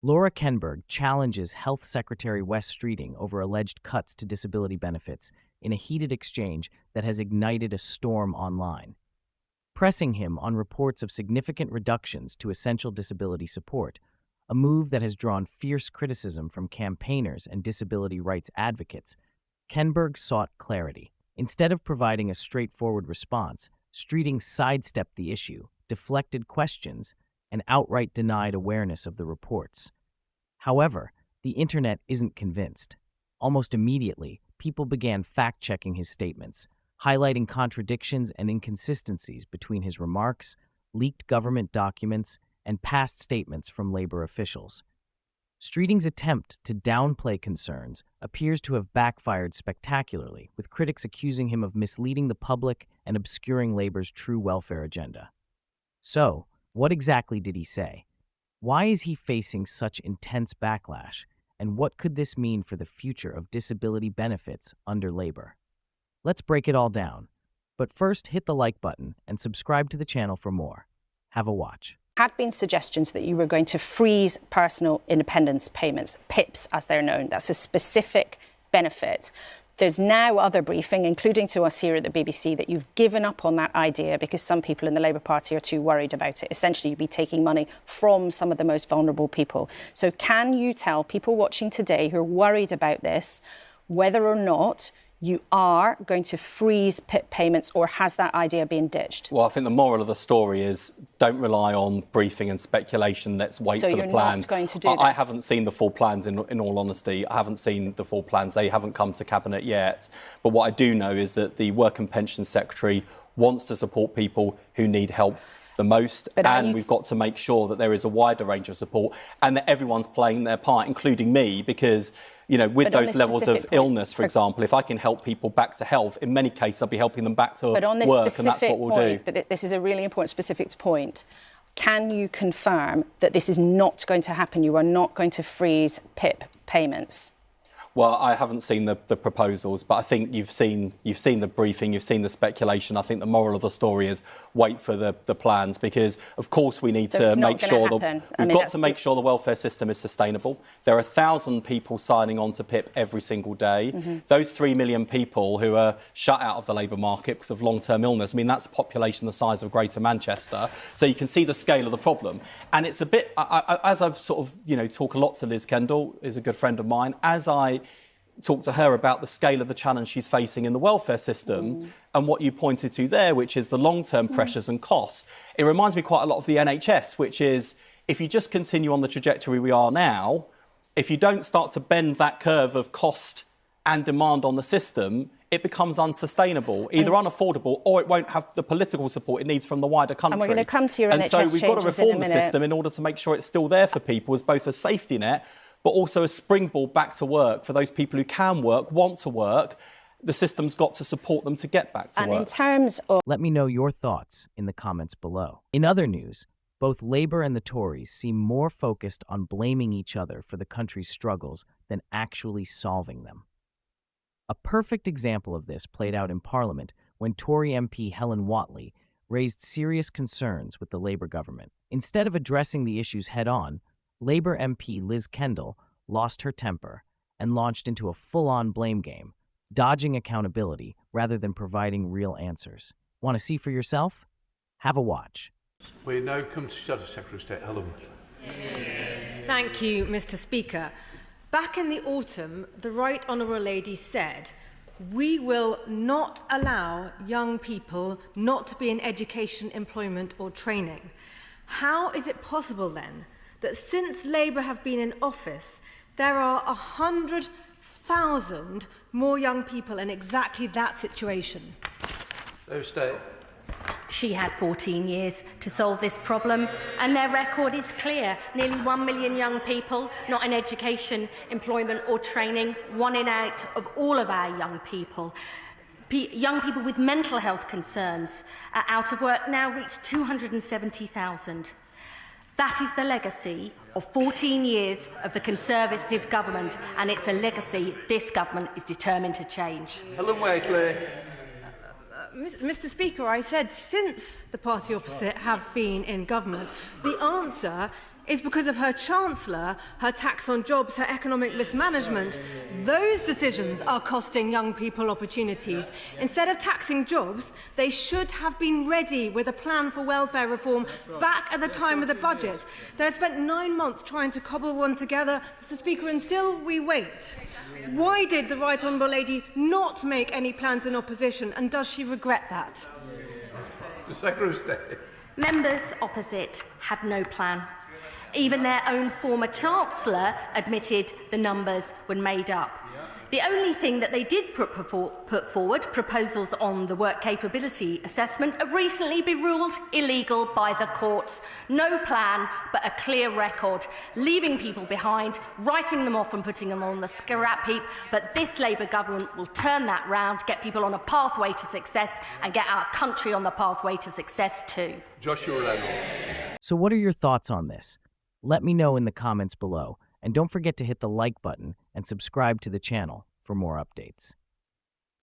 Laura Hensberg challenges Health Secretary Wes Streeting over alleged cuts to disability benefits in a heated exchange that has ignited a storm online, pressing him on reports of significant reductions to essential disability support, a move that has drawn fierce criticism from campaigners and disability rights advocates. Hensberg sought clarity. Instead of providing a straightforward response, Streeting sidestepped the issue, deflected questions, and outright denied awareness of the reports. However, the internet isn't convinced. Almost immediately, people began fact-checking his statements, highlighting contradictions and inconsistencies between his remarks, leaked government documents, and past statements from labor officials. Streeting's attempt to downplay concerns appears to have backfired spectacularly, with critics accusing him of misleading the public and obscuring labor's true welfare agenda. So, what exactly did he say? Why is he facing such intense backlash, and what could this mean for the future of disability benefits under labor? Let's break it all down. But first, hit the like button and subscribe to the channel for more. Have a watch. Had been suggestions that you were going to freeze personal independence payments, PIPs as they're known. That's a specific benefit. There's now other briefing, including to us here at the BBC, that you've given up on that idea because some people in the Labour Party are too worried about it. Essentially, you'd be taking money from some of the most vulnerable people. So can you tell people watching today who are worried about this whether or not you are going to freeze PIP payments, or has that idea been ditched? Well, I think the moral of the story is don't rely on briefing and speculation. Let's wait for the plans. So you're not going to do this? I haven't seen the full plans, in all honesty. I haven't seen the full plans. They haven't come to Cabinet yet. But what I do know is that the Work and Pension Secretary wants to support people who need help the most, and we've got to make sure that there is a wider range of support and that everyone's playing their part, including me, because, you know, with those levels of illness, for example, if I can help people back to health, in many cases I'll be helping them back to work, and that's what we'll do. But this is a really important specific point. Can you confirm that this is not going to happen? You are not going to freeze PIP payments? Well, I haven't seen the proposals, but I think you've seen the briefing, you've seen the speculation. I think the moral of the story is wait for the plans, because of course we need to make sure we've got to make sure the welfare system is sustainable. There are 1,000 people signing on to PIP every single day. Those 3 million people who are shut out of the labour market because of long-term illness, I mean, that's a population the size of Greater Manchester. So you can see the scale of the problem. And it's a bit, as I've sort of, you know, talk a lot to Liz Kendall, who's a good friend of mine, as I talk to her about the scale of the challenge she's facing in the welfare system and what you pointed to there, which is the long-term pressures and costs. It reminds me quite a lot of the NHS, which is if you just continue on the trajectory we are now, if you don't start to bend that curve of cost and demand on the system, it becomes unsustainable, either unaffordable, or it won't have the political support it needs from the wider country. And we're going to come to your NHS changes in a minute. And so we've got to reform the system in order to make sure it's still there for people as both a safety net, but also a springboard back to work for those people who can work, want to work. The system's got to support them to get back to work. And in terms of... Let me know your thoughts in the comments below. In other news, both Labour and the Tories seem more focused on blaming each other for the country's struggles than actually solving them. A perfect example of this played out in Parliament when Tory MP Helen Whatley raised serious concerns with the Labour government. Instead of addressing the issues head-on, Labour MP Liz Kendall lost her temper and launched into a full-on blame game, dodging accountability rather than providing real answers. Want to see for yourself? Have a watch. We now come to Shadow Secretary of State Helen. Thank you, Mr. Speaker. Back in the autumn, the Right Honourable Lady said, "We will not allow young people not to be in education, employment or training." How is it possible then that since Labour have been in office, there are 100,000 more young people in exactly that situation? She had 14 years to solve this problem, and their record is clear. Nearly 1 million young people not in education, employment or training, 1 in 8 of all of our young people. Young people with mental health concerns are out of work now reach 270,000. That is the legacy of 14 years of the Conservative government, and it's a legacy this government is determined to change. Helen Wakely. Mr. Speaker, I said since the party opposite have been in government, the answer is because of her Chancellor, her tax on jobs, her economic mismanagement. Those decisions are costing young people opportunities. Instead of taxing jobs, they should have been ready with a plan for welfare reform back at the time of the budget. They have spent 9 months trying to cobble one together, Mr. Speaker, and still we wait. Why did the Right Honourable Lady not make any plans in opposition, and does she regret that? The Secretary of State. Members opposite had no plan. Even their own former Chancellor admitted the numbers were made up. The only thing that they did put forward, proposals on the work capability assessment, have recently been ruled illegal by the courts. No plan, but a clear record, leaving people behind, writing them off and putting them on the scrap heap. But this Labour government will turn that round, get people on a pathway to success and get our country on the pathway to success too. Joshua Reynolds. So what are your thoughts on this? Let me know in the comments below. And don't forget to hit the like button and subscribe to the channel for more updates.